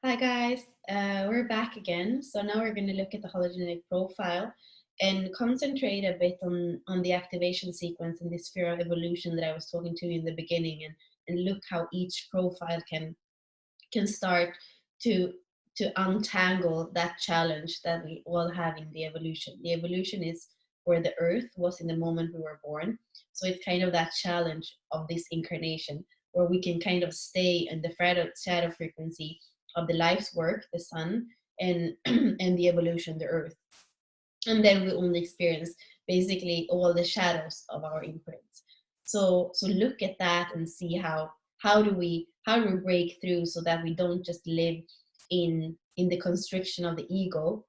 Hi guys, we're back again. So now we're going to look at the hologenetic profile and concentrate a bit on the activation sequence and this sphere of evolution that I was talking to you in the beginning, and look how each profile can start to untangle that challenge that we all have in the evolution. The evolution is where the earth was in the moment we were born. So it's kind of that challenge of this incarnation where we can kind of stay in the shadow frequency of the life's work, the sun, and and the evolution, the earth. And then we only experience basically all the shadows of our imprints. So look at that and see how do we break through so that we don't just live in the constriction of the ego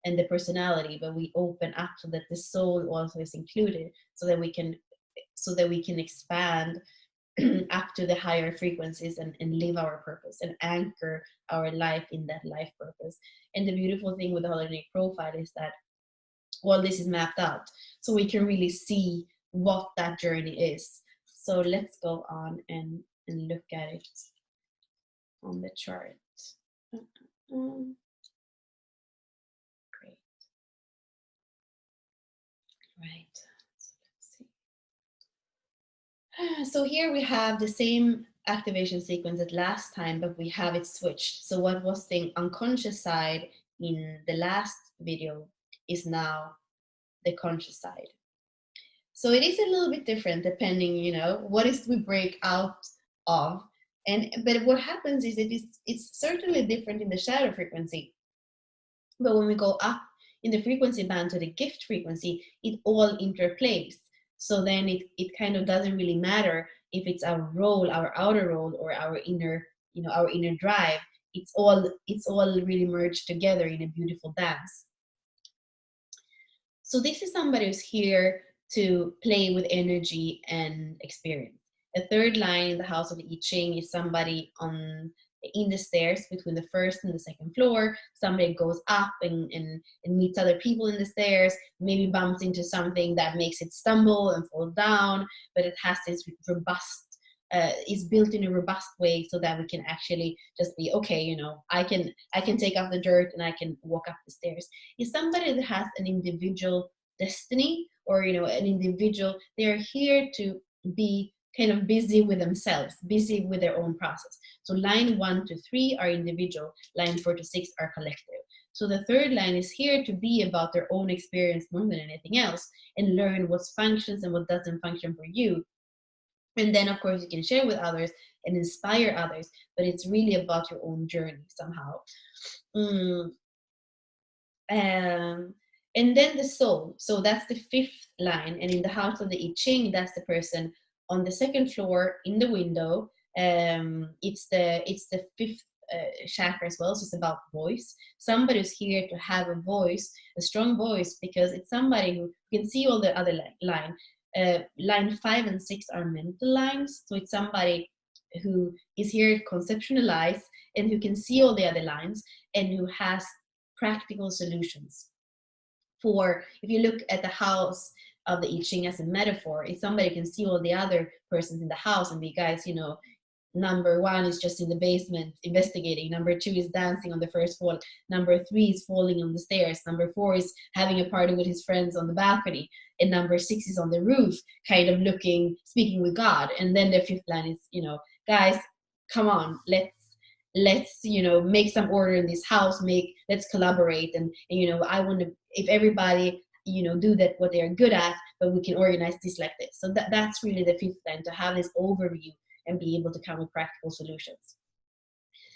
and the personality, but we open up so that the soul also is included, so that we can expand up to the higher frequencies and live our purpose and anchor our life in that life purpose. And the beautiful thing with the hologenetic profile is that all this is mapped out, so we can really see what that journey is. So let's go on and look at it on the chart. Great. Right. So let's see. So here we have the same activation sequence as last time, but we have it switched. So what was the unconscious side in the last video is now the conscious side. So it is a little bit different depending, what is we break out of. But what happens is it's certainly different in the shadow frequency. But when we go up in the frequency band to the gift frequency, it all interplays. So then it kind of doesn't really matter if it's our role, our outer role, or our inner drive. It's all really merged together in a beautiful dance. So this is somebody who's here to play with energy and experience. A third line in the house of the I Ching is somebody in the stairs between the first and the second floor. Somebody goes up and meets other people in the stairs, maybe bumps into something that makes it stumble and fall down, but it has this robust, is built in a robust way so that we can actually just be okay. I can take off the dirt and I can walk up the stairs. Is somebody that has an individual destiny, or an individual, they're here to be kind of busy with themselves, busy with their own process. So line 1 to 3 are individual, line 4 to 6 are collective. So the third line is here to be about their own experience more than anything else, and learn what functions and what doesn't function for you. And then of course you can share with others and inspire others, but it's really about your own journey somehow. And then the soul, so that's the fifth line, and in the house of the I Ching, that's the person on the second floor in the window. It's the fifth chakra as well, so it's about voice. Somebody who's here to have a voice, a strong voice, because it's somebody who can see all the other line. Line 5 and 6 are mental lines, so it's somebody who is here to conceptualize and who can see all the other lines and who has practical solutions. For if you look at the house of the I Ching as a metaphor, if somebody can see all the other persons in the house and be, guys, number 1 is just in the basement investigating, number 2 is dancing on the first floor, number 3 is falling on the stairs, number 4 is having a party with his friends on the balcony, and number 6 is on the roof kind of speaking with God. And then the fifth line is, guys, come on, let's make some order in this house, let's collaborate, and I want to, if everybody do that what they are good at, but we can organize this like this. So that's really the fifth line, to have this overview and be able to come with practical solutions.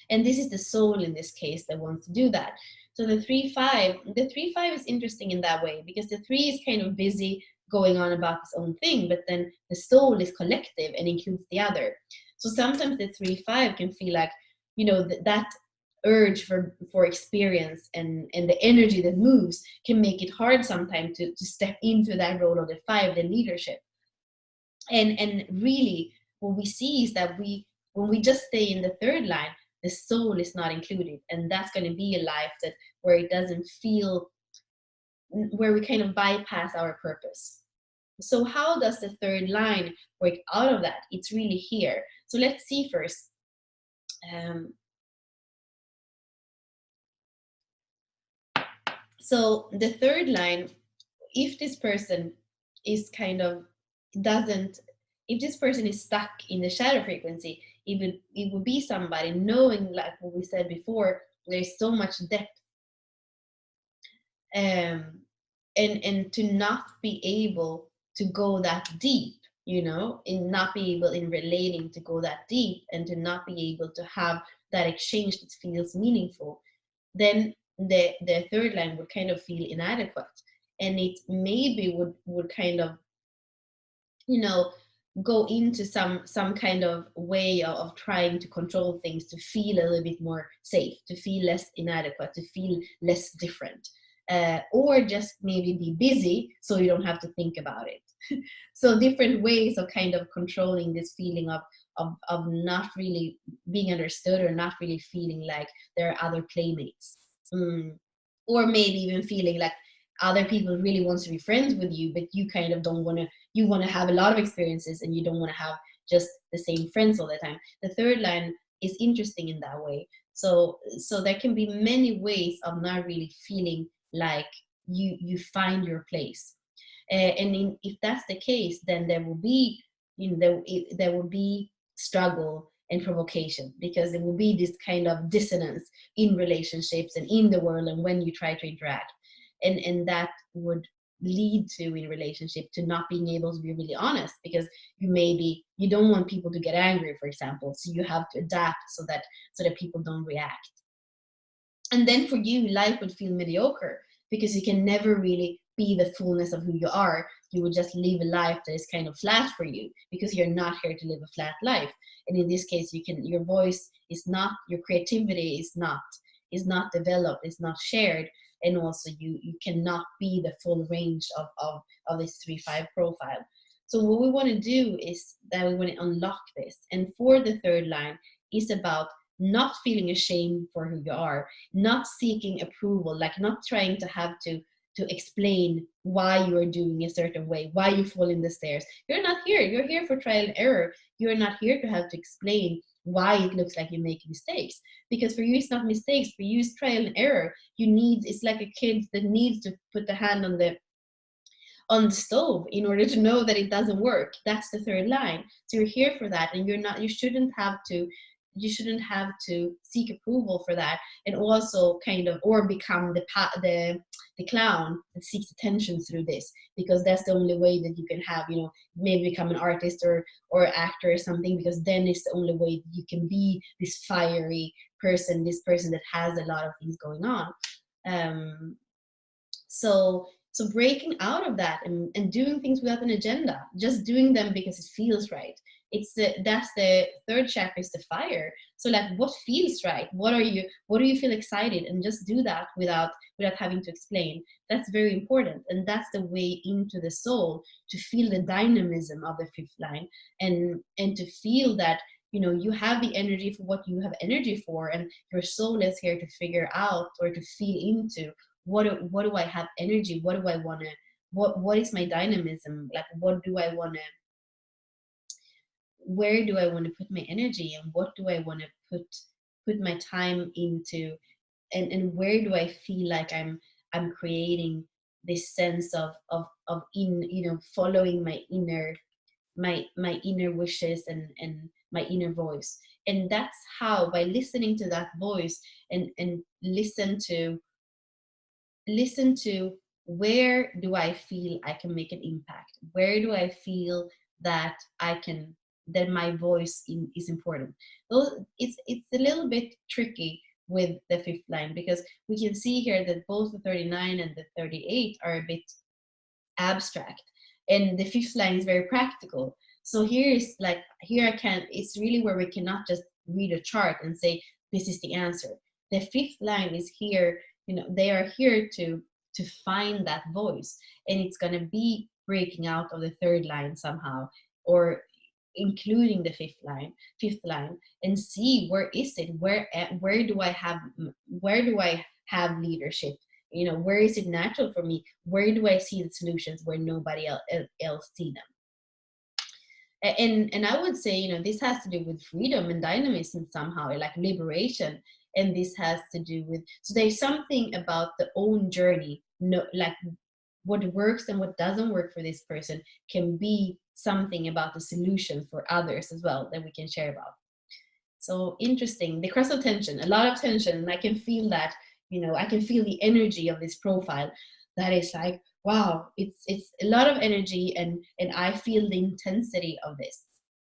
And this is the soul in this case that wants to do that. So the 3-5 is interesting in that way, because the 3 is kind of busy going on about its own thing, but then the soul is collective and includes the other. So sometimes the 3-5 can feel like, that urge for experience and the energy that moves can make it hard sometimes to step into that role of the 5, the leadership. And really what we see is that when we just stay in the third line, the soul is not included, and that's going to be a life where it doesn't feel, where we kind of bypass our purpose. So how does the third line work out of that? It's really here. So let's see first. So the third line, if this person is kind of doesn't, if this person is stuck in the shadow frequency, it would be somebody knowing, like what we said before, there's so much depth, um, and to not be able to go that deep, and not be able in relating to go that deep, and to not be able to have that exchange that feels meaningful, then the third line would kind of feel inadequate, and it maybe would kind of, you know go into some kind of way of trying to control things, to feel a little bit more safe, to feel less inadequate, to feel less different, or just maybe be busy so you don't have to think about it. So different ways of kind of controlling this feeling of not really being understood, or not really feeling like there are other playmates. Mm. Or maybe even feeling like other people really wants to be friends with you, but you kind of don't want to, you want to have a lot of experiences, and you don't want to have just the same friends all the time. The third line is interesting in that way. So there can be many ways of not really feeling like you find your place. If that's the case, then there will be, there will be struggle and provocation, because there will be this kind of dissonance in relationships and in the world, and when you try to interact, and that would lead to, in relationship, to not being able to be really honest, because you don't want people to get angry, for example, so you have to adapt so that people don't react. And then for you, life would feel mediocre, because you can never really be the fullness of who you are. You would just live a life that is kind of flat for you, because you're not here to live a flat life. And in this case, your voice is not, your creativity is not developed, is not shared, and also you cannot be the full range of this 3-5 profile. So what we want to do is that we want to unlock this. And for the third line is about not feeling ashamed for who you are, not seeking approval, like not trying to have to explain why you are doing a certain way, why you fall in the stairs. You're not here. You're here for trial and error. You're not here to have to explain why it looks like you make mistakes. Because for you, it's not mistakes. For you, it's trial and error. It's like a kid that needs to put the hand on the stove in order to know that it doesn't work. That's the third line. So you're here for that, and you shouldn't have to seek approval for that, and also kind of, or become the clown that seeks attention through this, because that's the only way that you can have, maybe become an artist or actor or something, because then it's the only way that you can be this fiery person, this person that has a lot of things going on. So breaking out of that, and doing things without an agenda, just doing them because it feels right. That's the third chakra, is the fire. So like, what feels right? What do you feel excited? And just do that without having to explain. That's very important. And that's the way into the soul, to feel the dynamism of the fifth line, and to feel that, you have the energy for what you have energy for, and your soul is here to figure out, or to feel into, what do I have energy? What do I want to? What is my dynamism? Like, what do I want to? Where do I want to put my energy, and what do I want to put my time into? And where do I feel like I'm creating this sense of following my inner wishes, and my inner voice. And that's how, by listening to that voice, and listen to where do I feel I can make an impact? Where do I feel that that my voice is important? It's a little bit tricky with the fifth line, because we can see here that both the 39 and the 38 are a bit abstract, and the fifth line is very practical. So it's really where we cannot just read a chart and say this is the answer. The fifth line is here, they are here to find that voice, and it's going to be breaking out of the third line somehow, or including the fifth line, and see where is it, where do I have leadership, where is it natural for me, where do I see the solutions where nobody else see them. And I would say, this has to do with freedom and dynamism somehow, like liberation. And this has to do with, so there's something about the own journey, no, like what works and what doesn't work for this person can be something about the solution for others as well that we can share about. So interesting. The cross of tension, a lot of tension, and I can feel that. I can feel the energy of this profile. That is like, wow, it's a lot of energy, and I feel the intensity of this,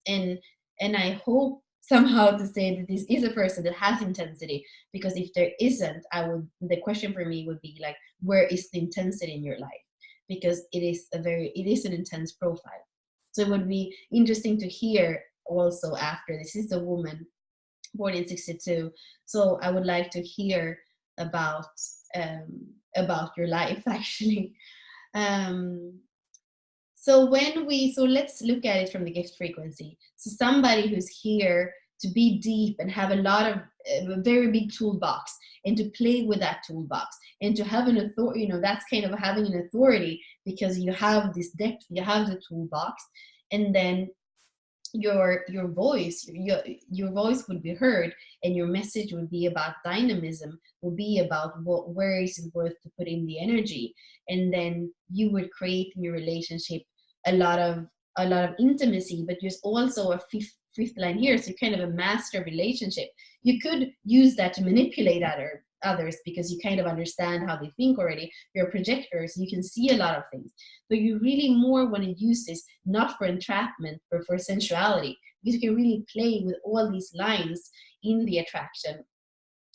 and I hope somehow to say that this is a person that has intensity, because if there isn't, the question for me would be like, where is the intensity in your life? Because it is an intense profile. So it would be interesting to hear also after. This is a woman born in 62, so I would like to hear about your life actually. um, so let's look at it from the gift frequency. So somebody who's here to be deep and have a lot of a very big toolbox, and to play with that toolbox, and to have an authority, that's kind of having an authority, because you have this depth, you have the toolbox, and then your voice would be heard, and your message would be about dynamism, would be about where is it worth to put in the energy. And then you would create in your relationship a lot of intimacy, but there's also a fifth line here, so kind of a master relationship. You could use that to manipulate others, because you kind of understand how they think already. You're projectors, you can see a lot of things, but you really more want to use this not for entrapment but for sensuality, because you can really play with all these lines in the attraction.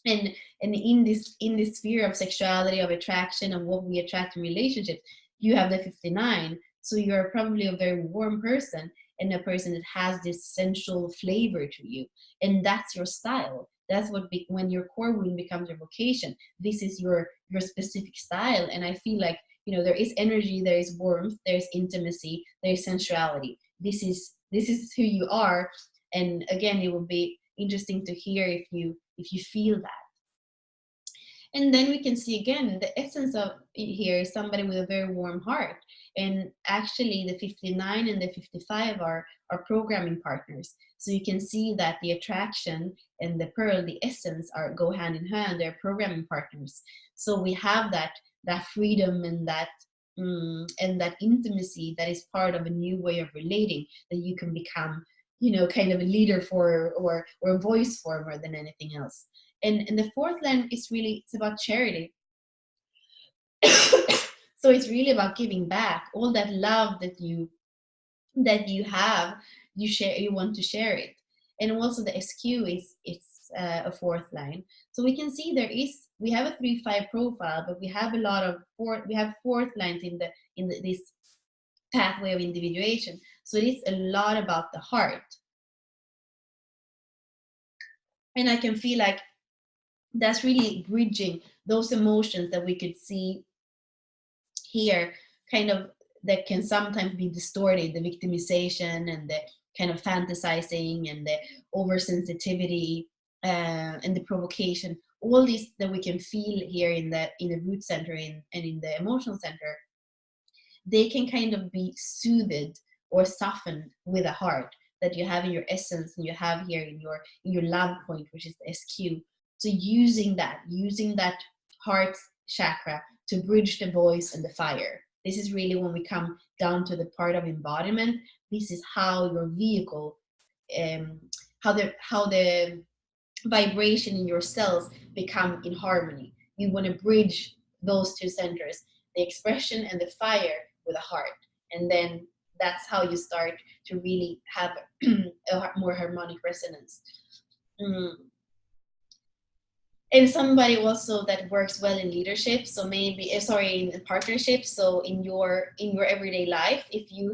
And in this sphere of sexuality, of attraction, and what we attract in relationships, you have the 59. So you're probably a very warm person, and a person that has this sensual flavor to you, and that's your style. That's when your core wound becomes your vocation. This is your specific style. And I feel like, there is energy, there is warmth, there's intimacy, there's sensuality. This is who you are. And again, it will be interesting to hear if you feel that. And then we can see again the essence of here is somebody with a very warm heart. And actually the 59 and the 55 are programming partners. So you can see that the attraction and the pearl, the essence, go hand in hand. They're programming partners. So we have that freedom and that intimacy that is part of a new way of relating, that you can become, kind of a leader for, or a voice for, more than anything else. And the fourth line is really, it's about charity. So it's really about giving back all that love that you have. You want to share it. And also the SQ it's a fourth line. So we can see we have a 3-5 profile, but we have a lot of fourth lines in this pathway of individuation. So it is a lot about the heart. And I can feel like that's really bridging those emotions that we could see here, kind of, that can sometimes be distorted, the victimization and the kind of fantasizing and the oversensitivity and the provocation, all these that we can feel here in the root center and in the emotional center. They can kind of be soothed or softened with a heart that you have in your essence, and you have here in your love point, which is the SQ. So using that heart chakra to bridge the voice and the fire. This is really when we come down to the part of embodiment. This is how your vehicle, how the vibration in your cells become in harmony. You want to bridge those two centers, the expression and the fire, with a heart. And then that's how you start to really have a more harmonic resonance. And somebody also that works well in leadership, so maybe in partnerships. So in your everyday life, if you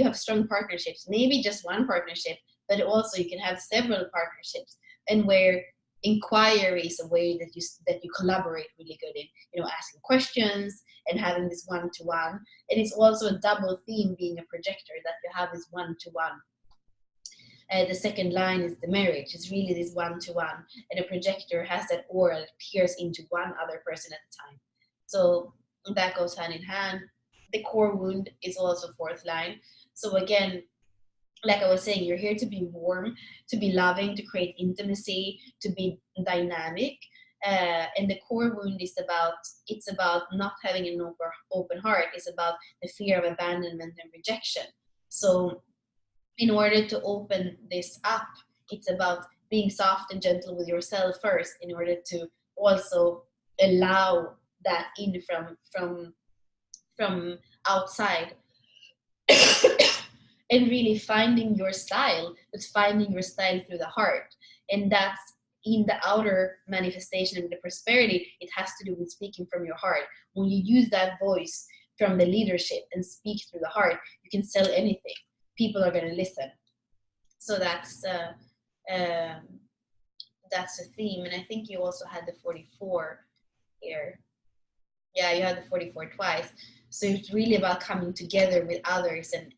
have strong partnerships, maybe just one partnership, but also you can have several partnerships, and where inquiry is a way that you collaborate really good in, asking questions and having this one-to-one. And it's also a double theme, being a projector, that you have this one-to-one. The second line is the marriage. It's really this one-to-one, and a projector has that aura that peers into one other person at a time. So that goes hand in hand. The core wound is also fourth line. So again, like I was saying, you're here to be warm, to be loving, to create intimacy, to be dynamic. And the core wound is about, it's about not having an open heart. It's about the fear of abandonment and rejection. So in order to open this up, it's about being soft and gentle with yourself first, in order to also allow that in from outside. And really finding your style, but finding your style through the heart. And that's in the outer manifestation and the prosperity, it has to do with speaking from your heart. When you use that voice from the leadership and speak through the heart, you can sell anything. People are going to listen. So that's the theme. And I think you also had the 44 here. Yeah, you had the 44 twice. So it's really about coming together with others and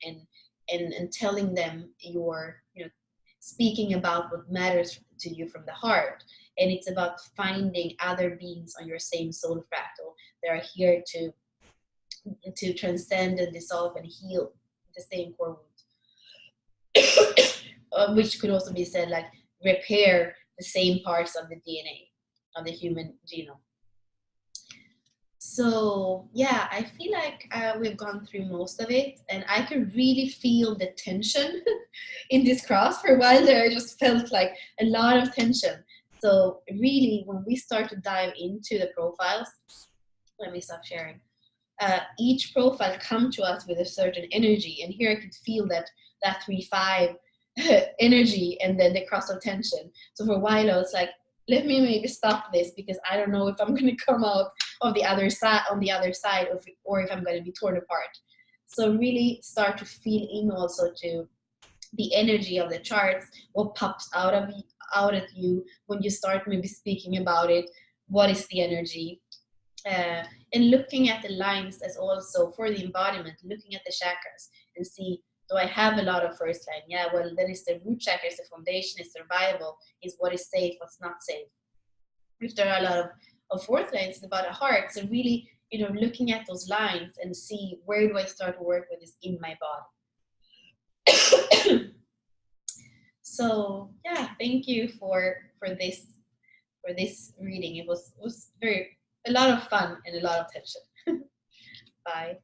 telling them your, speaking about what matters to you from the heart. And it's about finding other beings on your same soul fractal that are here to transcend and dissolve and heal the same core wound. Which could also be said like repair the same parts of the DNA of the human genome. So yeah, I feel like we've gone through most of it, and I could really feel the tension in this cross. For a while there, I just felt like a lot of tension. So really, when we start to dive into the profiles, let me stop sharing. Each profile come to us with a certain energy, and here I could feel that 3-5 energy, and then the cross of tension. So for a while, I was like, let me maybe stop this, because I don't know if I'm going to come out of the other side or if I'm going to be torn apart. So really start to feel in also to the energy of the charts, what pops out at you when you start maybe speaking about it. What is the energy? And looking at the lines as also for the embodiment, looking at the chakras and see, do I have a lot of first line? Yeah, well, then it's the root chakra, it's the foundation, it's survival, is what is safe, what's not safe. If there are a lot of fourth lines, it's about a heart. So really, looking at those lines and see, where do I start to work with this in my body? So yeah, thank you for this reading. It was a lot of fun and a lot of tension. Bye.